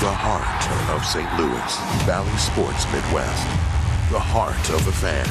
the heart of St. Louis, Valley Sports Midwest, the heart of the fan.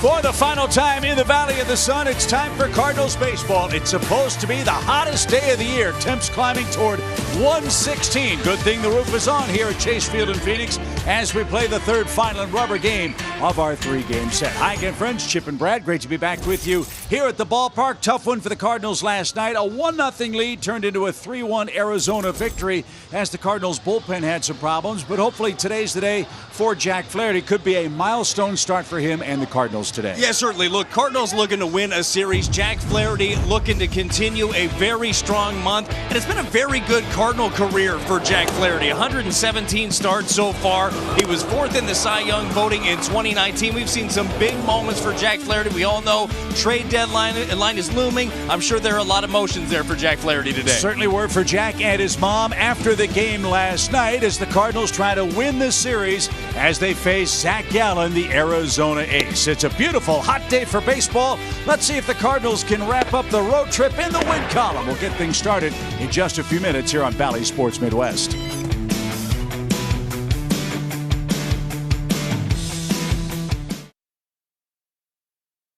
For the final time in the Valley of the Sun, it's time for Cardinals baseball. It's supposed to be the hottest day of the year. Temps climbing toward 116. Good thing the roof is on here at Chase Field in Phoenix as we play the third final and rubber game of our three-game set. Hi again, friends. Chip and Brad, great to be back with you here at the ballpark. Tough one for the Cardinals last night. A 1-0 lead turned into a 3-1 Arizona victory as the Cardinals bullpen had some problems. But hopefully today's the day for Jack Flaherty. Could be a milestone start for him and the Cardinals today. Yeah, certainly. Look, Cardinals looking to win a series. Jack Flaherty looking to continue a very strong month. And it's been a very good Cardinal career for Jack Flaherty. 117 starts so far. He was fourth in the Cy Young voting in 2019. We've seen some big moments for Jack Flaherty. We all know trade deadline is looming. I'm sure there are a lot of emotions there for Jack Flaherty today. Certainly were for Jack and his mom after the game last night as the Cardinals try to win this series as they face Zach Gallen, the Arizona ace. It's a beautiful hot day for baseball. Let's see if the Cardinals can wrap up the road trip in the win column. We'll get things started in just a few minutes here on Valley Sports Midwest.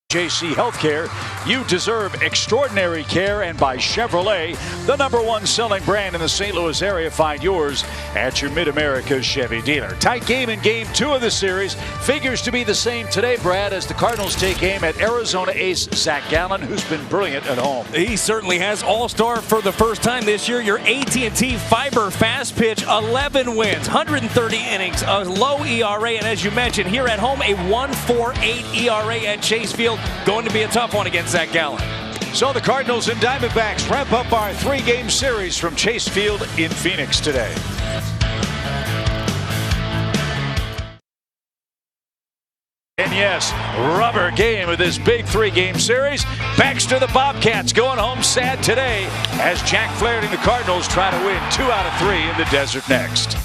JC Healthcare, you deserve extraordinary care, and by Chevrolet, the #1 selling brand in the St. Louis area. Find yours at your Mid-America Chevy dealer. Tight game in Game 2 of the series. Figures to be the same today, Brad, as the Cardinals take aim at Arizona ace Zach Gallen, who's been brilliant at home. He certainly has. All-star for the first time this year. Your AT&T Fiber fast pitch, 11 wins, 130 innings, a low ERA, and as you mentioned, here at home, a 1.48 ERA at Chase Field. Going to be a tough one against Zach Gallen. So the Cardinals and Diamondbacks wrap up our three-game series from Chase Field in Phoenix today. And yes, rubber game of this big three-game series. Baxter the Bobcats going home sad today as Jack Flaherty and the Cardinals try to win 2 out of 3 in the desert next.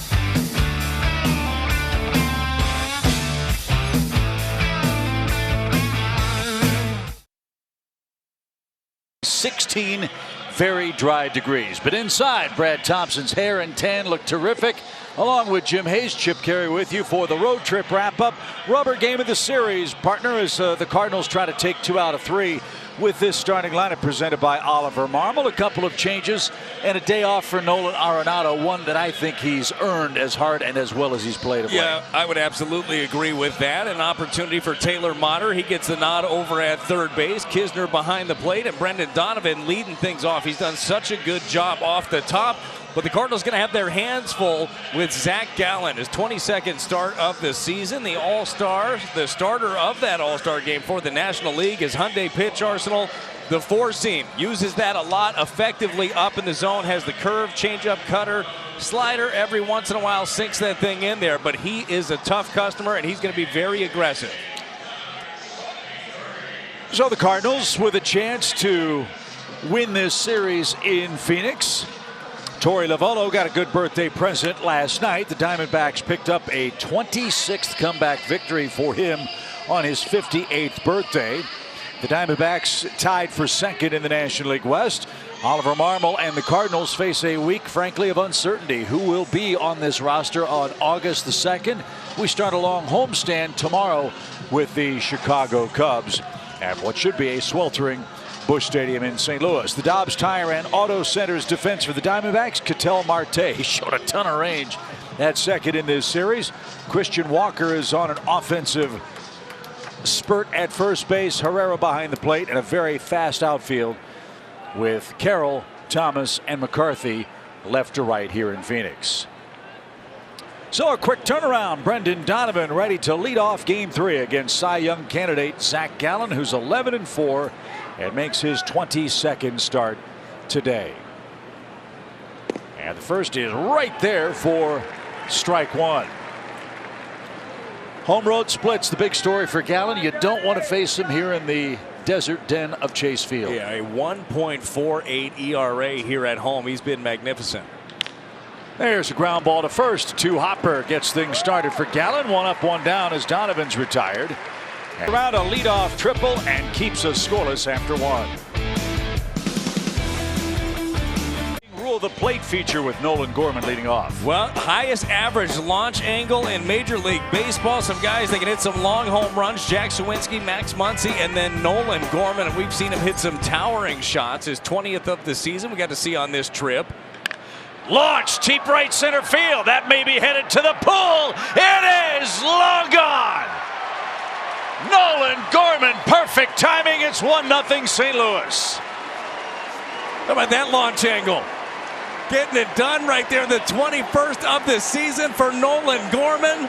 16 very dry degrees. But inside, Brad Thompson's hair and tan look terrific. Along with Jim Hayes, Chip Carey with you for the road trip wrap-up. Rubber game of the series, partner, as the Cardinals try to take 2 out of 3 with this starting lineup presented by Oliver Marmol. A couple of changes and a day off for Nolan Arenado, one that I think he's earned as hard and as well as he's played of late. Yeah, I would absolutely agree with that. An opportunity for Taylor Motter. He gets the nod over at third base. Kisner behind the plate, and Brendan Donovan leading things off. He's done such a good job off the top. But the Cardinals going to have their hands full with Zach Gallen, his 22nd start of the season. The All-Star, the starter of that All-Star game for the National League is Hyundai pitch arsenal. The four-seam uses that a lot effectively up in the zone, has the curve, changeup, cutter, slider. Every once in a while sinks that thing in there. But he is a tough customer, and he's going to be very aggressive. So the Cardinals with a chance to win this series in Phoenix. Torey Lovullo got a good birthday present last night. The Diamondbacks picked up a 26th comeback victory for him on his 58th birthday. The Diamondbacks tied for second in the National League West. Oliver Marmol and the Cardinals face a week, frankly, of uncertainty. Who will be on this roster on August the 2nd? We start a long homestand tomorrow with the Chicago Cubs at what should be a sweltering Busch Stadium in St. Louis. The Dobbs Tire and Auto Center's defense for the Diamondbacks. Ketel Marte showed a ton of range at second in this series. Christian Walker is on an offensive spurt at first base. Herrera behind the plate, and a very fast outfield with Carroll, Thomas, and McCarthy left to right here in Phoenix. So a quick turnaround. Brendan Donovan ready to lead off Game 3 against Cy Young candidate Zach Gallen, who's 11-4 and makes his 22nd start today. And the first is right there for strike one. Home road splits, the big story for Gallen. You don't want to face him here in the desert den of Chase Field. Yeah, a 1.48 ERA here at home. He's been magnificent. There's a ground ball to first. Hopper gets things started for Gallen. 1 up, 1 down as Donovan's retired. Around a leadoff triple and keeps us scoreless after 1. Rule the plate feature with Nolan Gorman leading off. Well, highest average launch angle in Major League Baseball. Some guys that can hit some long home runs. Jack Suwinski, Max Muncy, and then Nolan Gorman. And we've seen him hit some towering shots. His 20th of the season we got to see on this trip. Launch, deep right center field. That may be headed to the pool. It is long gone. Nolan Gorman, perfect timing. It's 1-0 St. Louis. How about that launch angle? Getting it done right there, the 21st of the season for Nolan Gorman.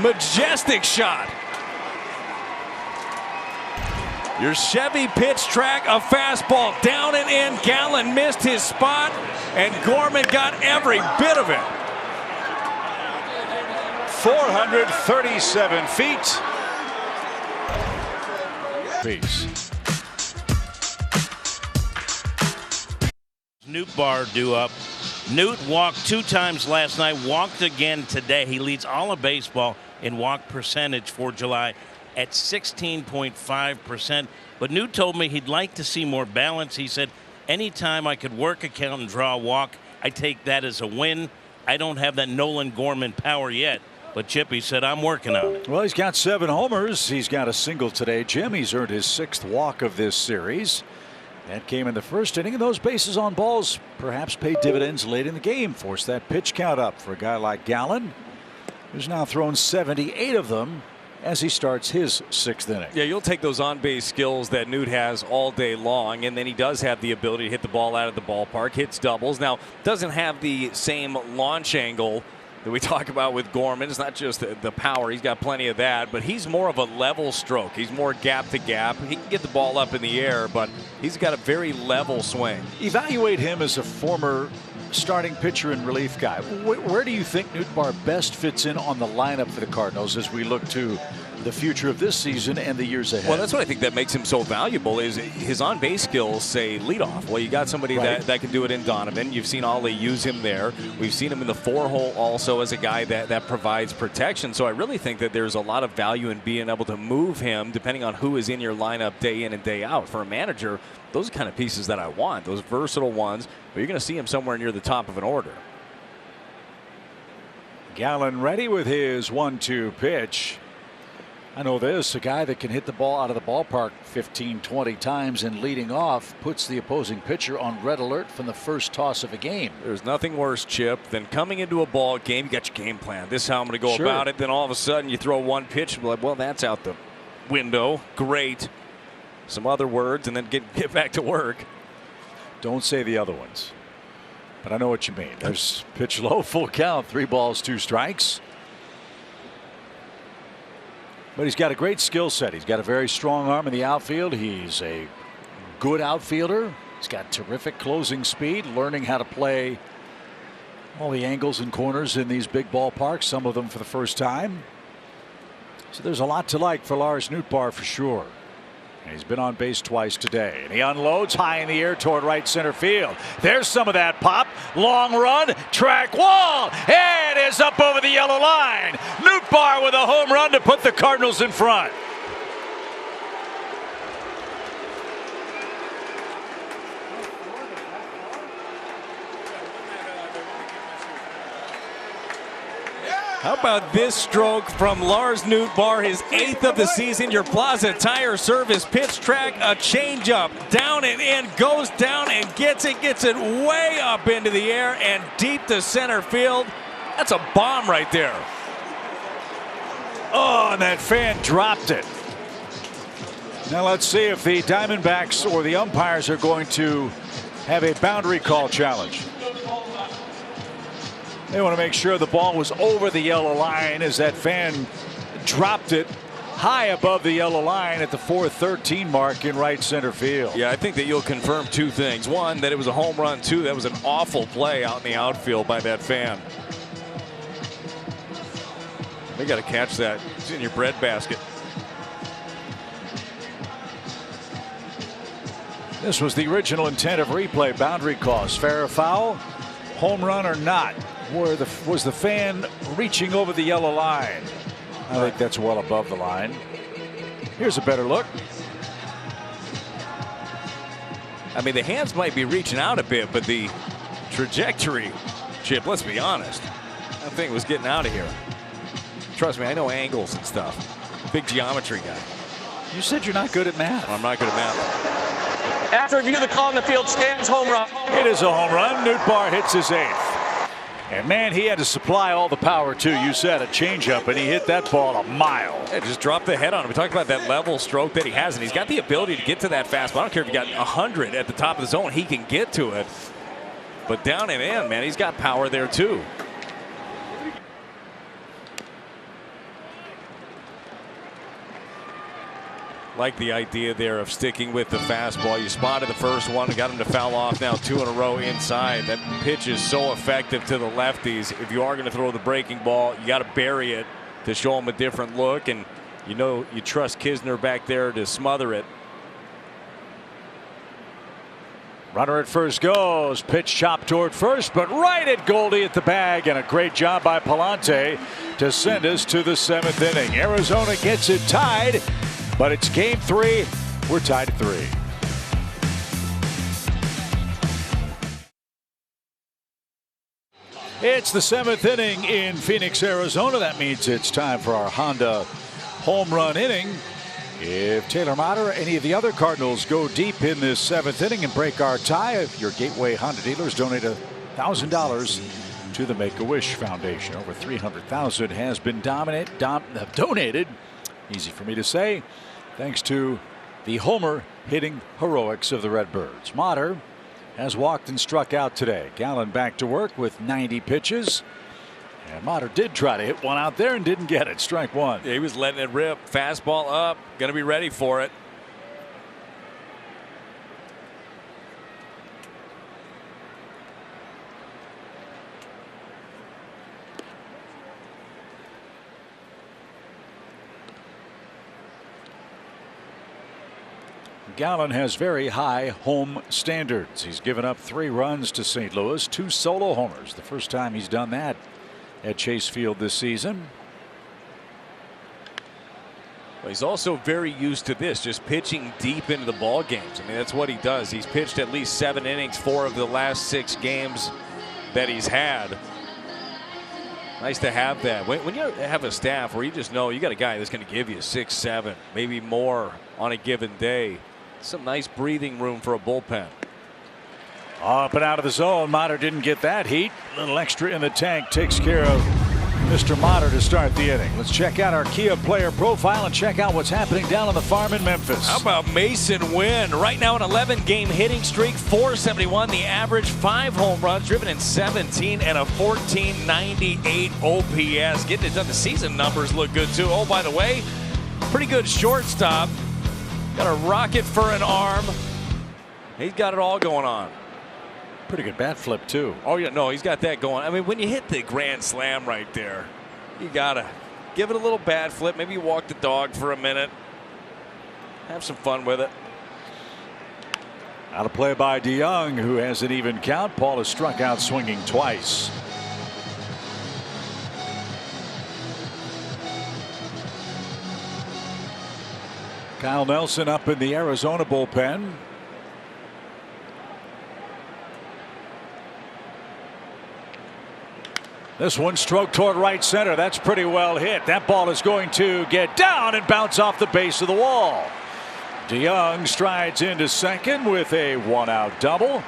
Majestic shot. Your Chevy pitch track, a fastball down and in. Gallen missed his spot, and Gorman got every bit of it. 437 feet. Peace. Nootbaar due up. Newt walked 2 times last night, walked again today. He leads all of baseball in walk percentage for July at 16.5%. But Newt told me he'd like to see more balance. He said, anytime I could work a count and draw a walk, I take that as a win. I don't have that Nolan Gorman power yet. But Chippy said, I'm working on it. Well, he's got 7 homers. He's got a single today, Jim. He's earned his 6th walk of this series. That came in the first inning, and those bases on balls perhaps paid dividends late in the game. Forced that pitch count up for a guy like Gallen, who's now thrown 78 of them as he starts his 6th inning. Yeah, you'll take those on-base skills that Newt has all day long, and then he does have the ability to hit the ball out of the ballpark, hits doubles. Now, doesn't have the same launch angle that we talk about with Gorman. It's not just the power. He's got plenty of that, but he's more of a level stroke. He's more gap to gap. He can get the ball up in the air, but he's got a very level swing. Evaluate him as a former starting pitcher and relief guy. Where do you think Nootbaar best fits in on the lineup for the Cardinals as we look to the future of this season and the years ahead? Well, that's what I think that makes him so valuable is his on-base skills say leadoff. Well, you got somebody that can do it in Donovan. You've seen Ollie use him there. We've seen him in the 4-hole also as a guy that provides protection. So I really think that there's a lot of value in being able to move him depending on who is in your lineup day in and day out. For a manager, those are kind of pieces that I want, those versatile ones, but you're going to see him somewhere near the top of an order. Gallen ready with his 1-2 pitch. I know this, a guy that can hit the ball out of the ballpark 15-20 times and leading off puts the opposing pitcher on red alert from the first toss of a game. There's nothing worse, Chip, than coming into a ball game. You got your game plan. This is how I'm going to go about it. Then all of a sudden you throw one pitch. Like, well, that's out the window. Great. Some other words and then get back to work. Don't say the other ones. But I know what you mean. There's pitch low, full count, 3 balls, 2 strikes. But he's got a great skill set. He's got a very strong arm in the outfield. He's a good outfielder. He's got terrific closing speed, learning how to play all the angles and corners in these big ballparks, some of them for the first time. So there's a lot to like for Lars Nootbaar for sure. And he's been on base twice today, and he unloads high in the air toward right center field. There's some of that pop. Long run, track wall. It is up over the yellow line. Nootbaar with a home run to put the Cardinals in front. How about this stroke from Lars Nootbaar, his 8th of the season? Your Plaza Tire Service pitch track, a changeup, down and in, goes down and gets it way up into the air and deep to center field. That's a bomb right there. Oh, and that fan dropped it. Now let's see if the Diamondbacks or the umpires are going to have a boundary call challenge. They want to make sure the ball was over the yellow line as that fan dropped it high above the yellow line at the 413 mark in right center field. Yeah, I think that you'll confirm 2 things. 1, that it was a home run. 2, that was an awful play out in the outfield by that fan. They got to catch that. It's in your bread basket. This was the original intent of replay. Boundary calls, fair or foul, home run or not. Was the fan reaching over the yellow line? I think that's well above the line. Here's a better look. I mean, the hands might be reaching out a bit, but the trajectory, Chip, let's be honest, that thing was getting out of here. Trust me, I know angles and stuff. Big geometry guy. You said you're not good at math. I'm not good at math. After review, the call on the field stands home run. It is a home run. Nootbaar hits his 8th. And man, he had to supply all the power too. You said a changeup, and he hit that ball a mile. Yeah, just dropped the head on him. We talked about that level stroke that he has, and he's got the ability to get to that fastball. I don't care if he got 100 at the top of the zone, he can get to it. But down and in, man, he's got power there too. Like the idea there of sticking with the fastball. You spotted the first one and got him to foul off. Now 2 in a row inside. That pitch is so effective to the lefties. If you are going to throw the breaking ball, you got to bury it to show him a different look. And you know you trust Kisner back there to smother it. Runner at first goes. Pitch chopped toward first, but right at Goldie at the bag. And a great job by Palante to send us to the 7th inning. Arizona gets it tied. But it's game 3. We're tied at 3. It's the 7th inning in Phoenix, Arizona. That means it's time for our Honda home run inning. If Taylor Motter or any of the other Cardinals go deep in this 7th inning and break our tie, your Gateway Honda dealers donate $1,000 to the Make-A-Wish Foundation. Over $300,000 has been donated. Easy for me to say. Thanks to the homer hitting heroics of the Redbirds. Motter has walked and struck out today. Gallen back to work with 90 pitches. And Motter did try to hit one out there and didn't get it. Strike 1. Yeah, he was letting it rip. Fastball up. Going to be ready for it. Gallen has very high home standards. He's given up 3 runs to St. Louis, 2 solo homers. The first time he's done that at Chase Field this season. Well, he's also very used to this, just pitching deep into the ball games. I mean, that's what he does. He's pitched at least 7 innings 4 of the last 6 games that he's had. Nice to have that. When you have a staff where you just know you got a guy that's going to give you 6, 7, maybe more on a given day. Some nice breathing room for a bullpen. Up and out of the zone. Motter didn't get that heat. A little extra in the tank takes care of Mr. Motter to start the inning. Let's check out our Kia player profile and check out what's happening down on the farm in Memphis. How about Mason Wynn? Right now an 11-game hitting streak, 471 the average, 5 home runs, driven in 17, and a 1498 OPS. Getting it done. The season numbers look good too. Oh, by the way, pretty good shortstop. Got a rocket for an arm. He's got it all going on. Pretty good bat flip too. Oh yeah, no, he's got that going. I mean, when you hit the grand slam right there, you gotta give it a little bat flip. Maybe walk the dog for a minute. Have some fun with it. Out of play by DeYoung, who has an even count. Paul has struck out swinging twice. Kyle Nelson up in the Arizona bullpen. This one stroked toward right center. That's pretty well hit. That ball is going to get down and bounce off the base of the wall. DeYoung strides into second with a 1-out double.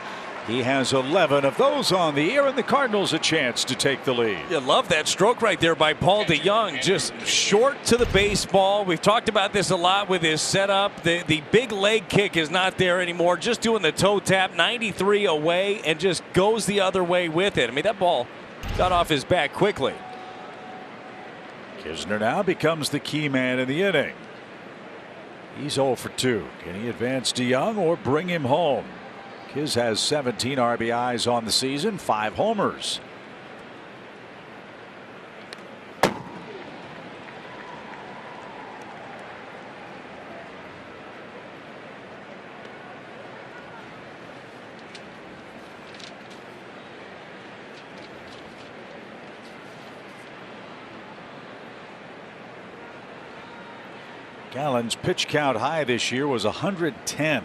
He has 11 of those on the year, and the Cardinals a chance to take the lead. You love that stroke right there by Paul DeYoung. Just short to the baseball. We've talked about this a lot with his setup. The big leg kick is not there anymore. Just doing the toe tap, 93 away, and just goes the other way with it. I mean, that ball got off his back quickly. Kisner now becomes the key man in the inning. He's 0 for 2. Can he advance DeYoung or bring him home? Kiz has 17 RBIs on the season, 5 homers. Gallen's pitch count high this year was 110.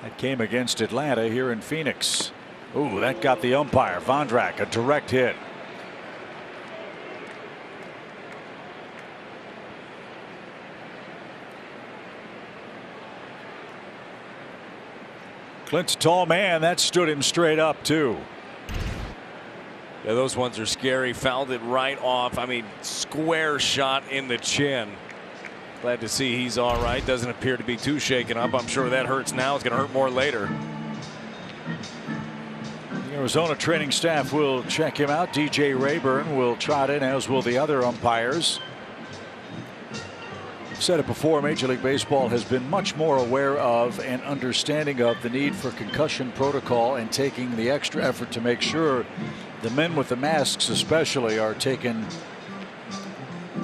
That came against Atlanta here in Phoenix. Ooh, that got the umpire. Vondrak, a direct hit. Clint's a tall man. That stood him straight up, too. Yeah, those ones are scary. Fouled it right off. I mean, square shot in the chin. Glad to see he's all right. Doesn't appear to be too shaken up. I'm sure that hurts now. It's going to hurt more later. The Arizona training staff will check him out. DJ Rayburn will trot in, as will the other umpires. I've said it before, Major League Baseball has been much more aware of and understanding of the need for concussion protocol and taking the extra effort to make sure the men with the masks especially are taken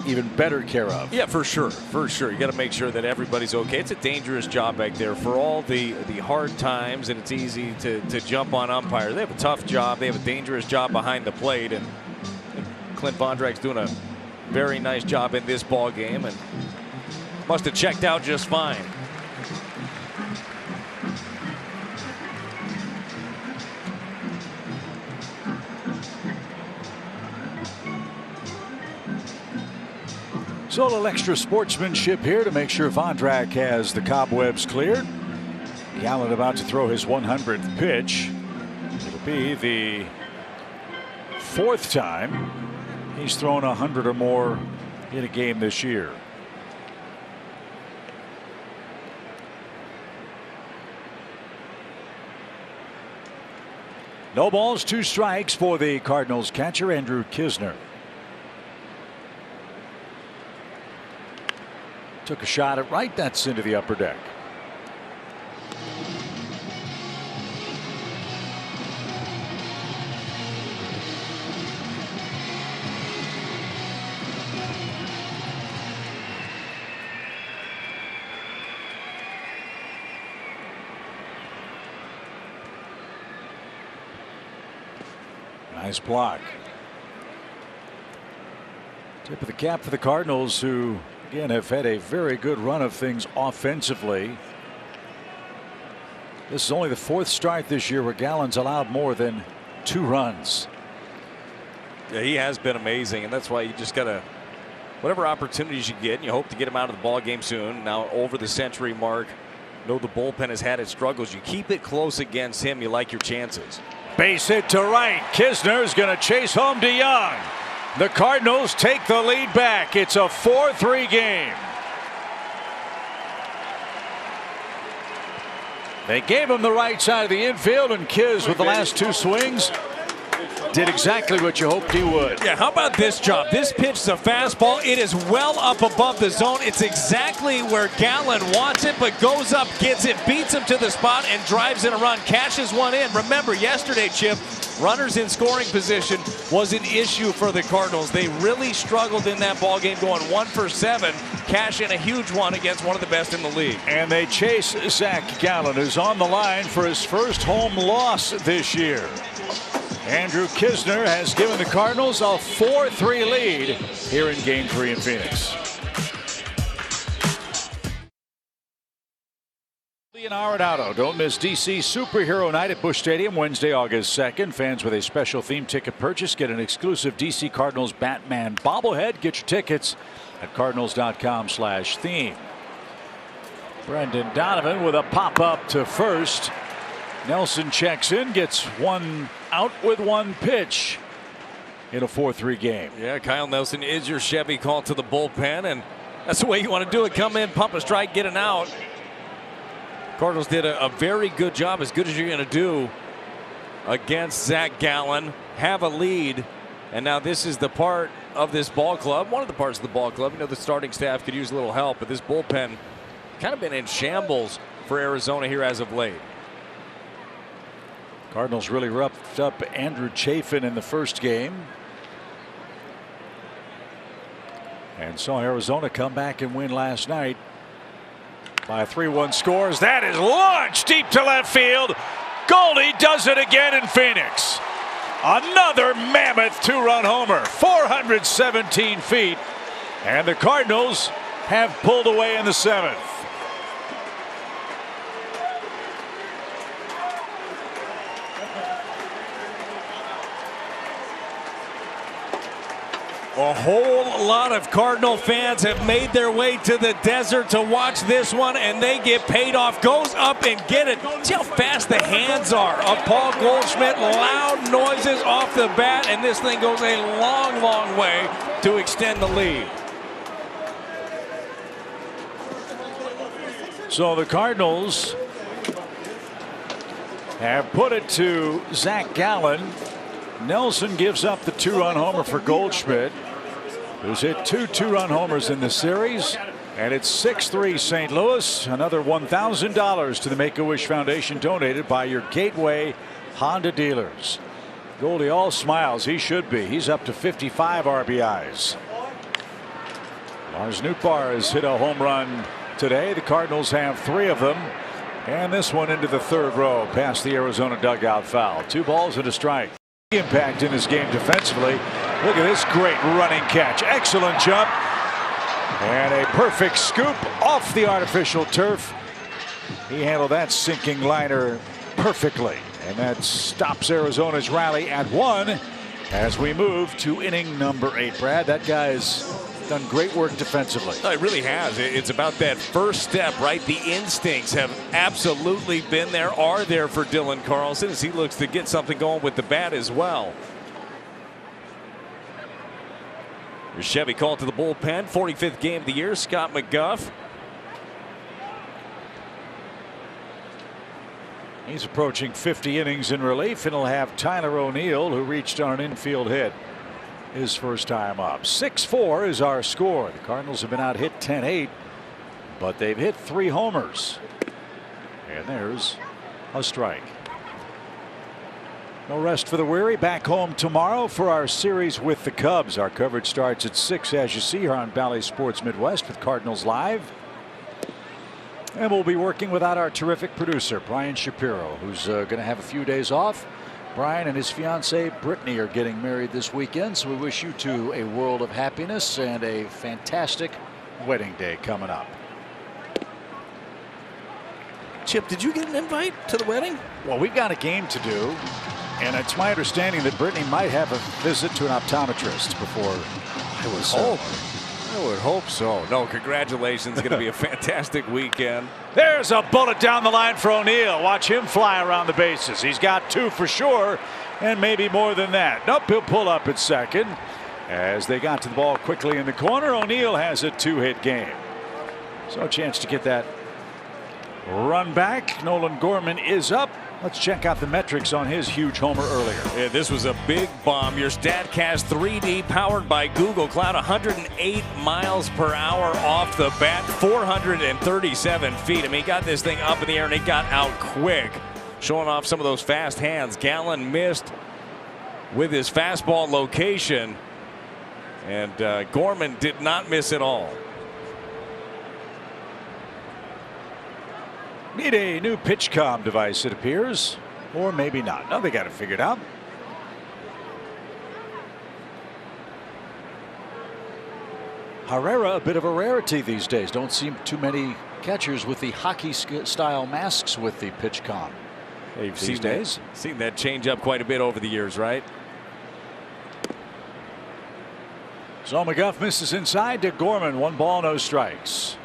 even better care of. Yeah, for sure. For sure. You got to make sure that everybody's okay. It's a dangerous job back there for all the hard times, and it's easy to jump on umpires. They have a tough job. They have a dangerous job behind the plate, and Clint Vondrak's doing a very nice job in this ball game and must have checked out just fine. So a little extra sportsmanship here to make sure Vondrak has the cobwebs cleared. Gallen about to throw his 100th pitch. It'll be the 4th time he's thrown 100 or more in a game this year. No balls, 2 strikes for the Cardinals catcher Andrew Knizner. Took a shot at right. That's into the upper deck. Nice block. Tip of the cap for the Cardinals, who again have had a very good run of things offensively. This is only the 4th start this year where Gallen's allowed more than 2 runs. Yeah, he has been amazing, and that's why you just got to, whatever opportunities you get, and you hope to get him out of the ball game soon. Now over the century mark. Know the bullpen has had its struggles. You keep it close against him, you like your chances. Base hit to right. Knizner's going to chase home to Young. The Cardinals take the lead back. It's a 4-3 game. They gave him the right side of the infield, and Kiz with the last 2 swings did exactly what you hoped he would. Yeah, how about this job? This pitch is a fastball. It is well up above the zone. It's exactly where Gallen wants it, but goes up, gets it, beats him to the spot, and drives in a run. Cashes one in. Remember, yesterday, Chip, runners in scoring position was an issue for the Cardinals. They really struggled in that ball game, going 1 for 7. Cash in a huge one against one of the best in the league. And they chase Zach Gallen, who's on the line for his first home loss this year. Andrew Knizner has given the Cardinals a 4-3 lead here in Game 3 in Phoenix. Arenado. Don't miss DC Superhero Night at Busch Stadium Wednesday, August 2nd. Fans with a special theme ticket purchase get an exclusive DC Cardinals Batman bobblehead. Get your tickets at cardinals.com/theme. Brendan Donovan with a pop up to first. Nelson checks in, gets 1 out with 1 pitch in a 4-3 game. Yeah, Kyle Nelson is your Chevy call to the bullpen, and that's the way you want to do it. Come in, pump a strike, get an out. Cardinals did a very good job, as good as you're going to do against Zach Gallen. Have a lead, and now this is the part of this ball club, one of the parts of the ball club. You know, the starting staff could use a little help, but this bullpen kind of been in shambles for Arizona here as of late. Cardinals really roughed up Andrew Chafin in the first game, and saw Arizona come back and win last night by a 3-1 scores. That is launched deep to left field. Goldie does it again in Phoenix. Another mammoth 2-run homer, 417 feet. And the Cardinals have pulled away in the 7th. A whole lot of Cardinal fans have made their way to the desert to watch this one, and they get paid off. Goes up and get it. See how fast the hands are of Paul Goldschmidt. Loud noises off the bat, and this thing goes a long, long way to extend the lead. So the Cardinals have put it to Zach Gallen. Nelson gives up the 2-run homer for Goldschmidt, who's hit 2 2-run homers in the series. And it's 6-3 St. Louis. Another $1,000 to the Make-A-Wish Foundation, donated by your Gateway Honda dealers. Goldie all smiles. He should be. He's up to 55 RBIs. Lars Nootbaar has hit a home run today. The Cardinals have 3 of them. And this one into the 3rd row past the Arizona dugout foul. 2 balls and a strike. Impact in his game defensively. Look at this great running catch. Excellent jump. And a perfect scoop off the artificial turf. He handled that sinking liner perfectly. And that stops Arizona's rally at 1 as we move to inning number 8. Brad, that guy's done great work defensively. It really has. It's about that first step, right? The instincts have absolutely been there, are there for Dylan Carlson as he looks to get something going with the bat as well. Here's Chevy called to the bullpen. 45th game of the year. Scott McGuff. He's approaching 50 innings in relief, and he'll have Tyler O'Neill, who reached on an infield hit his first time up. 6-4 is our score. The Cardinals have been out hit 10-8, but they've hit 3 homers. And there's a strike. No rest for the weary. Back home tomorrow for our series with the Cubs. Our coverage starts at 6, as you see here on Bally Sports Midwest with Cardinals Live. And we'll be working without our terrific producer, Brian Shapiro, who's going to have a few days off. Brian and his fiancee Brittany are getting married this weekend, so we wish you two a world of happiness and a fantastic wedding day coming up. Chip, did you get an invite to the wedding? Well, we've got a game to do, and it's my understanding that Brittany might have a visit to an optometrist before I was. I would hope so. No, congratulations. Going to be a fantastic weekend. There's a bullet down the line for O'Neill. Watch him fly around the bases. He's got 2 for sure, and maybe more than that. Nope, he'll pull up at second. As they got to the ball quickly in the corner, O'Neill has a 2-hit game. So a chance to get that run back. Nolan Gorman is up. Let's check out the metrics on his huge homer earlier. Yeah, this was a big bomb. Your StatCast 3D powered by Google Cloud. 108 miles per hour off the bat. 437 feet. I mean, he got this thing up in the air and it got out quick. Showing off some of those fast hands. Gallen missed with his fastball location. And Gorman did not miss at all. Need a new pitch comm device, it appears, or maybe not. No, they got it figured out. Herrera, a bit of a rarity these days. Don't see too many catchers with the hockey style masks with the pitch comm. You've seen that change up quite a bit over the years, right? So McGuff misses inside to Gorman. 1 ball, no strikes.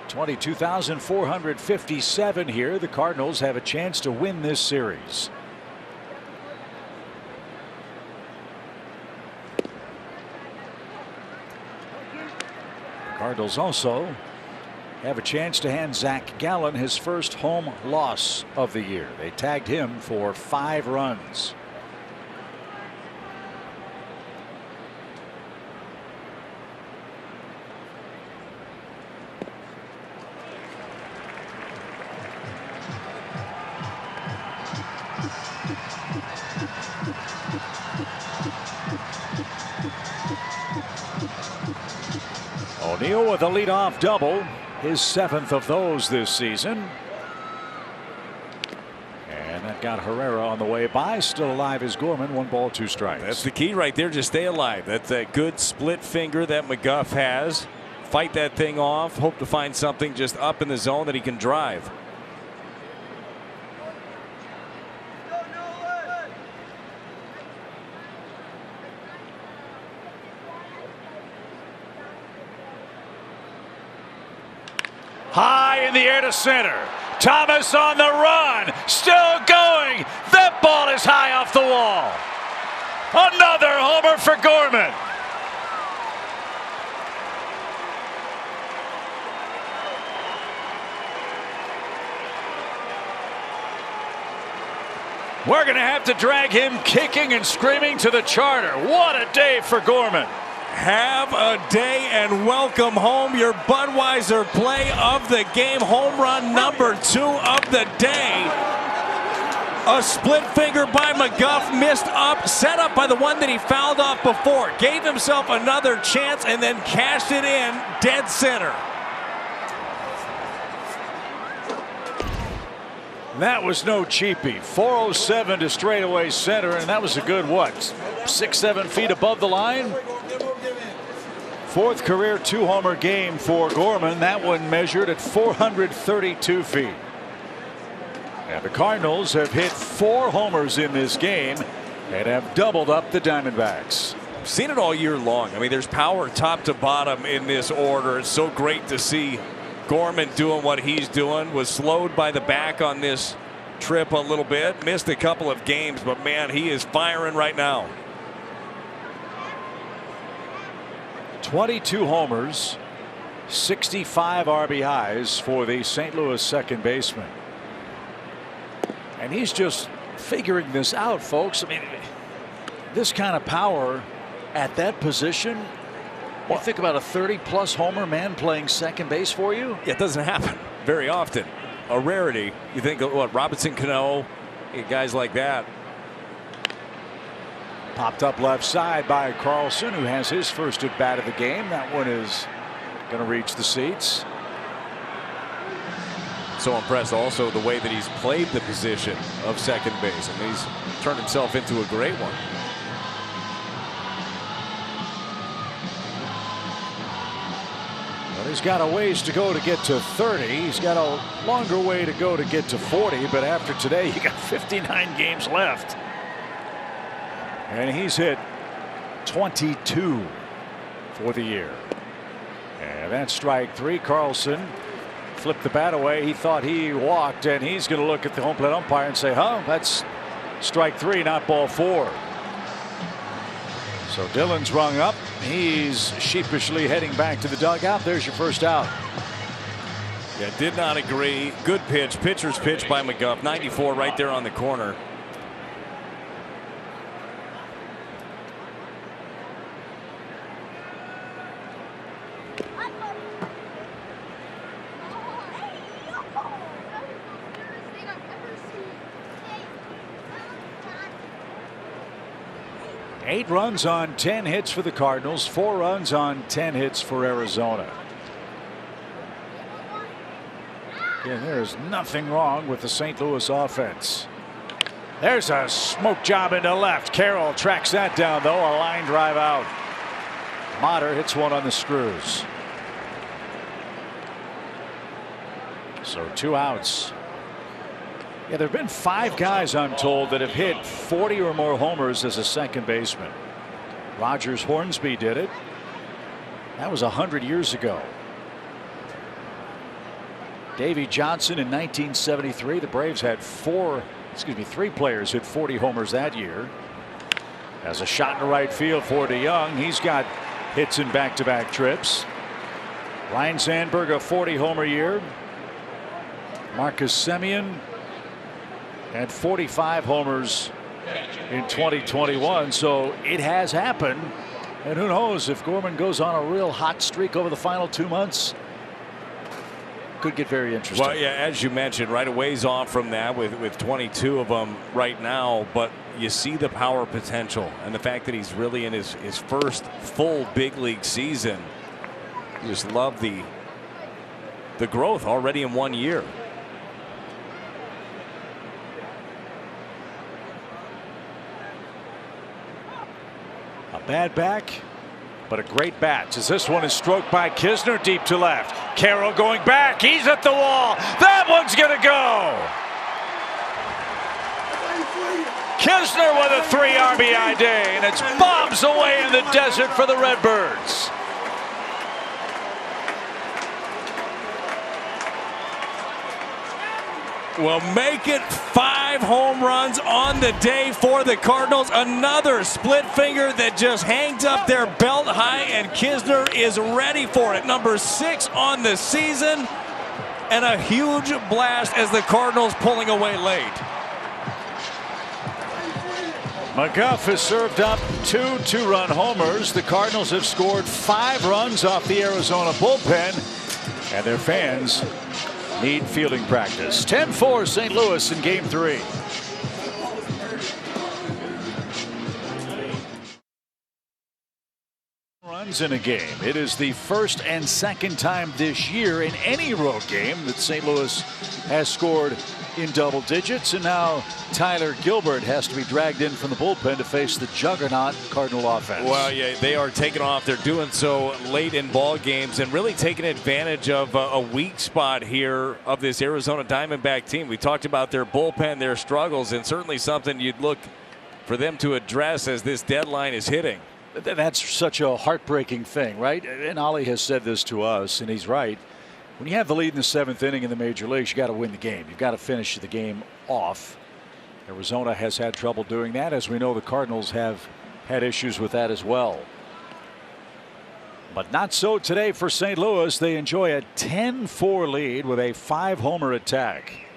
22,457 here. The Cardinals have a chance to win this series. The Cardinals also have a chance to hand Zach Gallen his first home loss of the year. They tagged him for 5 runs. O'Neill with a leadoff double, his 7th of those this season. And that got Herrera on the way by. Still alive is Gorman. 1 ball, 2 strikes. That's the key right there. Just stay alive. That's that good split finger that McGough has. Fight that thing off. Hope to find something just up in the zone that he can drive. High in the air to center. Thomas on the run. Still going. That ball is high off the wall. Another homer for Gorman. We're going to have to drag him kicking and screaming to the charter. What a day for Gorman. Have a day and welcome home your Budweiser play of the game. Home run number 2 of the day. A split finger by McGough, missed up, set up by the one that he fouled off before. Gave himself another chance and then cashed it in dead center. That was no cheapie. 407 to straightaway center, and that was a good, what, 6-7 feet above the line? 4th career 2-homer game for Gorman. That one measured at 432 feet. And the Cardinals have hit 4 homers in this game and have doubled up the Diamondbacks. Seen it all year long. I mean, there's power top to bottom in this order. It's so great to see Gorman doing what he's doing. Was slowed by the back on this trip a little bit. Missed a couple of games, but man, he is firing right now. 22 homers, 65 RBIs for the St. Louis second baseman. And he's just figuring this out, folks. I mean, this kind of power at that position. You think about a 30-plus homer man playing second base for you? Yeah, it doesn't happen very often. A rarity. You think of what, Robinson Cano, guys like that. Popped up left side by Carlson, who has his first at bat of the game. That one is going to reach the seats. So impressed also the way that he's played the position of second base. I mean, he's turned himself into a great one. Well, he's got a ways to go to get to 30. He's got a longer way to go to get to 40. But after today, you got 59 games left. And he's hit 22 for the year. And that's strike 3. Carlson flipped the bat away. He thought he walked, and he's going to look at the home plate umpire and say, huh, that's strike 3, not ball 4. So Dillon's rung up. He's sheepishly heading back to the dugout. There's your first out. Yeah, did not agree. Good pitch. Pitcher's pitch by McGough. 94 right there on the corner. Eight runs on 10 hits for the Cardinals, 4 runs on 10 hits for Arizona. And there is nothing wrong with the St. Louis offense. There's a smoke job into left. Carroll tracks that down, though. A line drive out. Motter hits one on the screws. So 2 outs. Yeah, there have been 5 guys, I'm told, that have hit 40 or more homers as a second baseman. Rogers Hornsby did it. That was 100 years ago. Davey Johnson in 1973. The Braves had 3 players hit 40 homers that year. As a shot in the right field for DeYoung. He's got hits in back-to-back trips. Ryan Sandberg, a 40 homer year. Marcus Semien had 45 homers in 2021. So it has happened. And who knows, if Gorman goes on a real hot streak over the final 2 months, could get very interesting. Well, yeah, as you mentioned, right a ways off from that with 22 of them right now. But you see the power potential and the fact that he's really in his first full big league season. You just love the growth already in 1 year. bad back, but a great bat. As this one is stroked by Kisner deep to left. Carroll going back. He's at the wall. That one's going to go. Kisner with a 3 RBI day, and it's bombs away in the desert for the Redbirds. Well, make it 5 home runs on the day for the Cardinals. Another split finger that just hangs up their belt high, and Kisner is ready for it. Number 6 on the season, and a huge blast as the Cardinals pulling away late. McGuff has served up 2 2-run homers. The Cardinals have scored 5 runs off the Arizona bullpen, and their fans need fielding practice. 10-4 St. Louis in Game 3. Runs in a game. It is the first and second time this year in any road game that St. Louis has scored in double digits, and now Tyler Gilbert has to be dragged in from the bullpen to face the juggernaut Cardinal offense. Well, yeah, they are taking off. They're doing so late in ball games and really taking advantage of a weak spot here of this Arizona Diamondback team. We talked about their bullpen, their struggles, and certainly something you'd look for them to address as this deadline is hitting. That's such a heartbreaking thing, right? And Ollie has said this to us, and he's right. When you have the lead in the 7th inning in the major leagues, you got to win the game. You've got to finish the game off. Arizona has had trouble doing that. As we know, the Cardinals have had issues with that as well. But not so today for St. Louis. They enjoy a 10-4 lead with a 5-homer attack.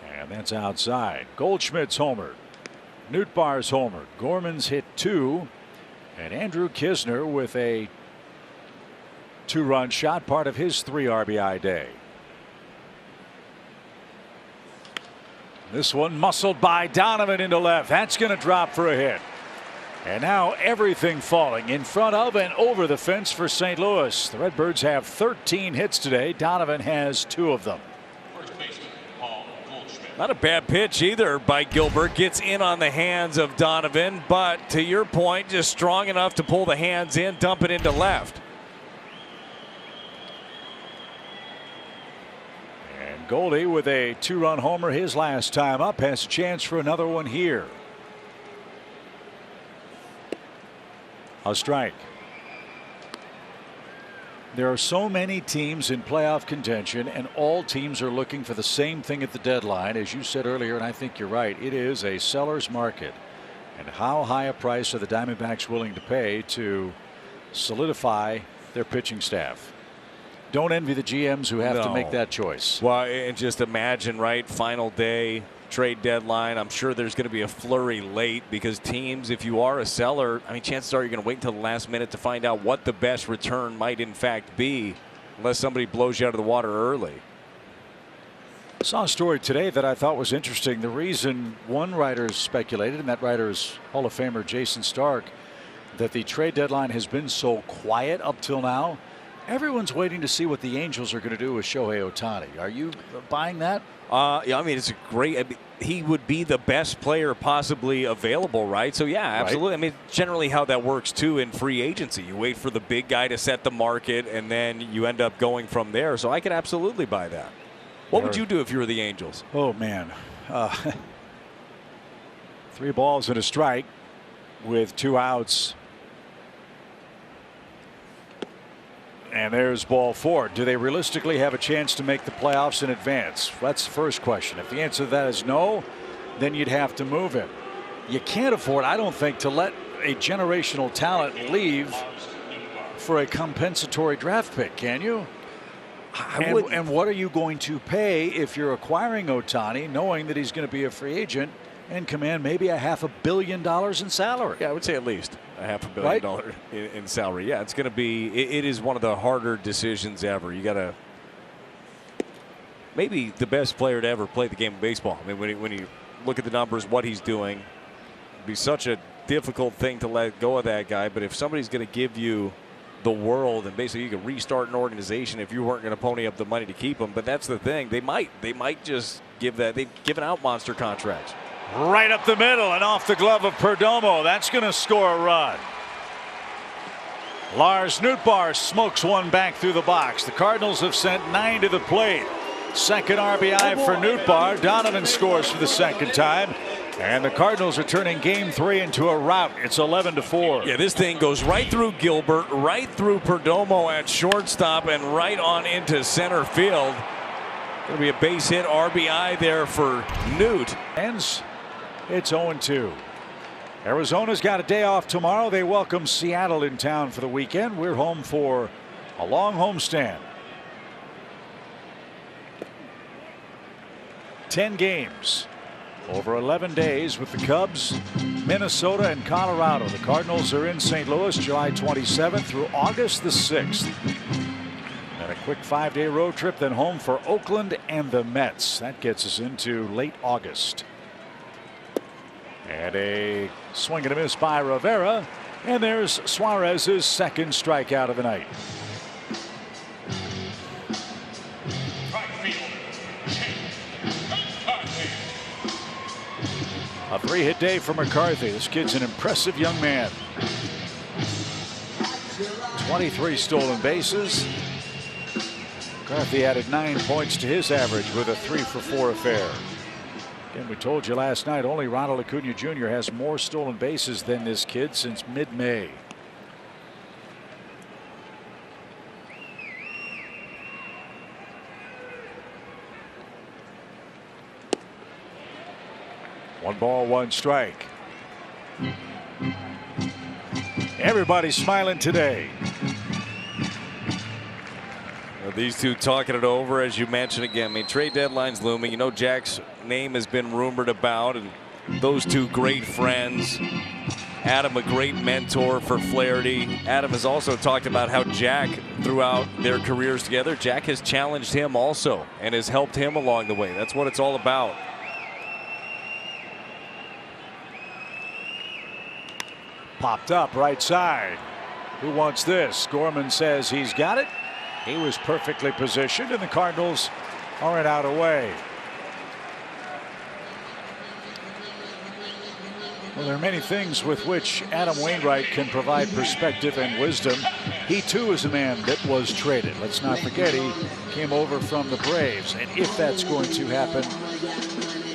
And that's outside. Goldschmidt's homered. Nootbaar's homered. Gorman's hit 2. And Andrew Kisner with a 2-run shot, part of his 3 RBI day. This one muscled by Donovan into left. That's going to drop for a hit. And now everything falling in front of and over the fence for St. Louis. The Redbirds have 13 hits today. Donovan has 2 of them. Not a bad pitch either by Gilbert. Gets in on the hands of Donovan, but to your point, just strong enough to pull the hands in, dump it into left. And Goldie with a 2-run homer his last time up has a chance for another one here. A strike. There are so many teams in playoff contention, and all teams are looking for the same thing at the deadline. As you said earlier, and I think you're right, it is a seller's market. And how high a price are the Diamondbacks willing to pay to solidify their pitching staff? Don't envy the GMs who have to make that choice. Well, and just imagine, right, final day, trade deadline. I'm sure there's going to be a flurry late because teams, if you are a seller, I mean, chances are you're going to wait until the last minute to find out what the best return might in fact be, unless somebody blows you out of the water early. I saw a story today that I thought was interesting. The reason one writer speculated, and that writer is Hall of Famer Jason Stark, that the trade deadline has been so quiet up till now. Everyone's waiting to see what the Angels are going to do with Shohei Ohtani. Are you buying that? Yeah, I mean, it's a great. I mean, he would be the best player possibly available, right? So yeah, absolutely. Right. I mean, generally how that works too in free agency. You wait for the big guy to set the market, and then you end up going from there. So I could absolutely buy that. What would you do if you were the Angels? Oh man, 3 balls and a strike with 2 outs. And there's ball 4. Do they realistically have a chance to make the playoffs in advance? That's the first question. If the answer to that is no, then you'd have to move him. You can't afford, I don't think, to let a generational talent leave for a compensatory draft pick, can you? And what are you going to pay if you're acquiring Ohtani, knowing that he's going to be a free agent and command maybe $500 million in salary? Yeah, I would say at least $500 million in salary. Yeah, it's going to be. It is one of the harder decisions ever. You got to maybe the best player to ever play the game of baseball. I mean, when you look at the numbers, what he's doing, it'd be such a difficult thing to let go of that guy. But if somebody's going to give you the world and basically you could restart an organization if you weren't going to pony up the money to keep him. But that's the thing. They might just They've given out monster contracts. Right up the middle and off the glove of Perdomo. That's going to score a run. Lars Nootbaar smokes one back through the box. The Cardinals have sent 9 to the plate. Second RBI for Nootbaar. Donovan scores for the second time. And the Cardinals are turning game 3 into a rout. It's 11-4. Yeah, this thing goes right through Gilbert, right through Perdomo at shortstop, and right on into center field. Going to be a base hit RBI there for Newt. Ends. It's 0-2. Arizona's got a day off tomorrow. They welcome Seattle in town for the weekend. We're home for a long homestand. 10 games over 11 days with the Cubs, Minnesota, and Colorado. The Cardinals are in St. Louis July 27th through August the 6th. And a quick 5-day road trip, then home for Oakland and the Mets. That gets us into late August. And a swing and a miss by Rivera. And there's Suarez's second strikeout of the night. A 3-hit day for McCarthy. This kid's an impressive young man. 23 stolen bases. McCarthy added 9 points to his average with a 3-for-4 affair. Again, we told you last night, only Ronald Acuna Jr. has more stolen bases than this kid since mid-May. One ball, one strike. Everybody's smiling today. These two talking it over, as you mentioned again. I mean, trade deadline's looming. You know, Jack's name has been rumored about, and those two great friends. Adam, a great mentor for Flaherty. Adam has also talked about how Jack, throughout their careers together, Jack has challenged him also and has helped him along the way. That's what it's all about. Popped up right side. Who wants this? Gorman says he's got it. He was perfectly positioned, and the Cardinals are it out away. Well, there are many things with which Adam Wainwright can provide perspective and wisdom. He too is a man that was traded. Let's not forget he came over from the Braves, and if that's going to happen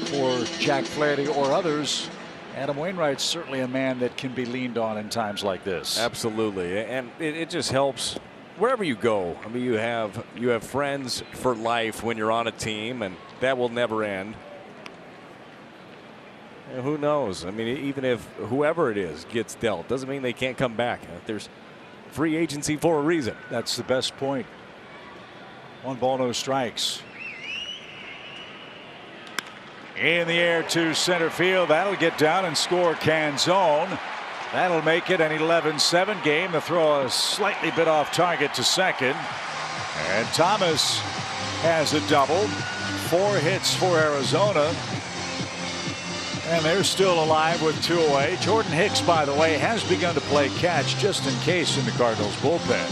for Jack Flaherty or others, Adam Wainwright's certainly a man that can be leaned on in times like this. Absolutely, and it just helps wherever you go. I mean, you have friends for life when you're on a team, and that will never end. And who knows? I mean, even if whoever it is gets dealt, doesn't mean they can't come back. There's free agency for a reason. That's the best point. One ball, no strikes. In the air to center field. That'll get down and score Canzone. That'll make it an 11-7 game. The throw a slightly bit off target to second. And Thomas has a double. 4 hits for Arizona. And they're still alive with 2 away. Jordan Hicks, by the way, has begun to play catch just in case in the Cardinals bullpen.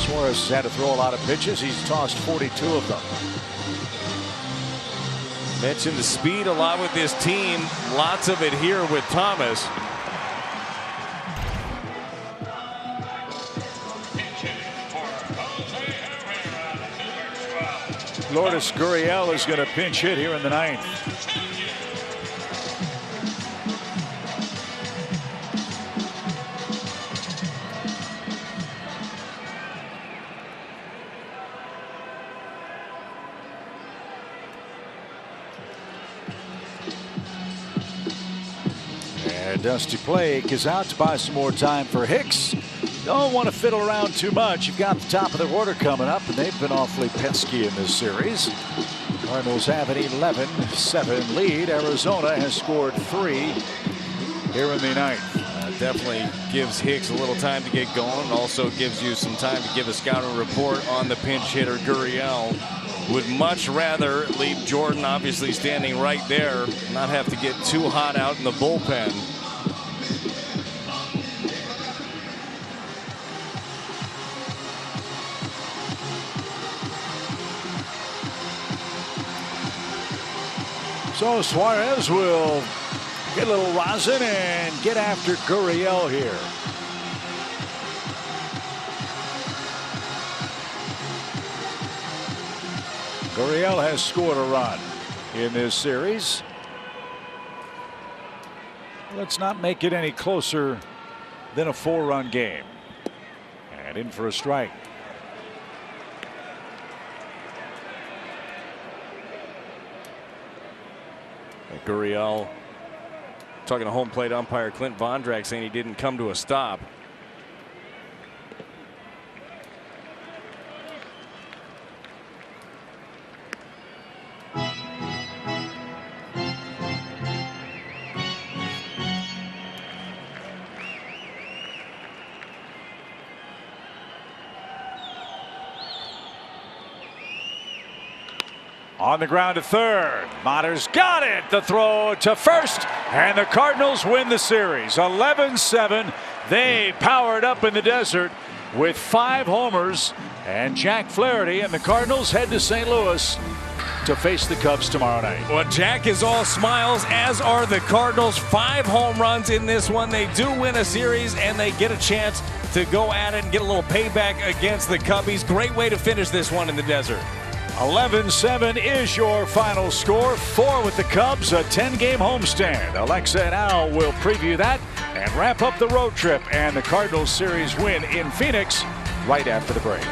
Suarez has had to throw a lot of pitches. He's tossed 42 of them. Mentioned the speed a lot with this team. Lots of it here with Thomas. Lourdes Gurriel is going to pinch hit here in the 9th. And Dusty Blake is out to buy some more time for Hicks. Don't want to fiddle around too much. You've got the top of the order coming up, and they've been awfully pesky in this series. Cardinals have an 11-7 lead. Arizona has scored 3 here in the 9th. Definitely gives Hicks a little time to get going. Also gives you some time to give a scouting report on the pinch hitter. Gurriel would much rather leave Jordan obviously standing right there, not have to get too hot out in the bullpen. So Suarez will get a little rosin and get after Gurriel here. Gurriel has scored a run in this series. Let's not make it any closer than a 4-run game. And in for a strike. Gurriel talking to home plate umpire Clint Vondrack, saying he didn't come to a stop. On the ground to third. Motter's got it. The throw to first. And the Cardinals win the series. 11-7. They powered up in the desert with 5 homers. And Jack Flaherty and the Cardinals head to St. Louis to face the Cubs tomorrow night. Well, Jack is all smiles, as are the Cardinals. 5 home runs in this one. They do win a series, and they get a chance to go at it and get a little payback against the Cubbies. Great way to finish this one in the desert. 11-7 is your final score. 4 with the Cubs, a 10-game homestand. Alexa and Al will preview that and wrap up the road trip and the Cardinals series win in Phoenix right after the break.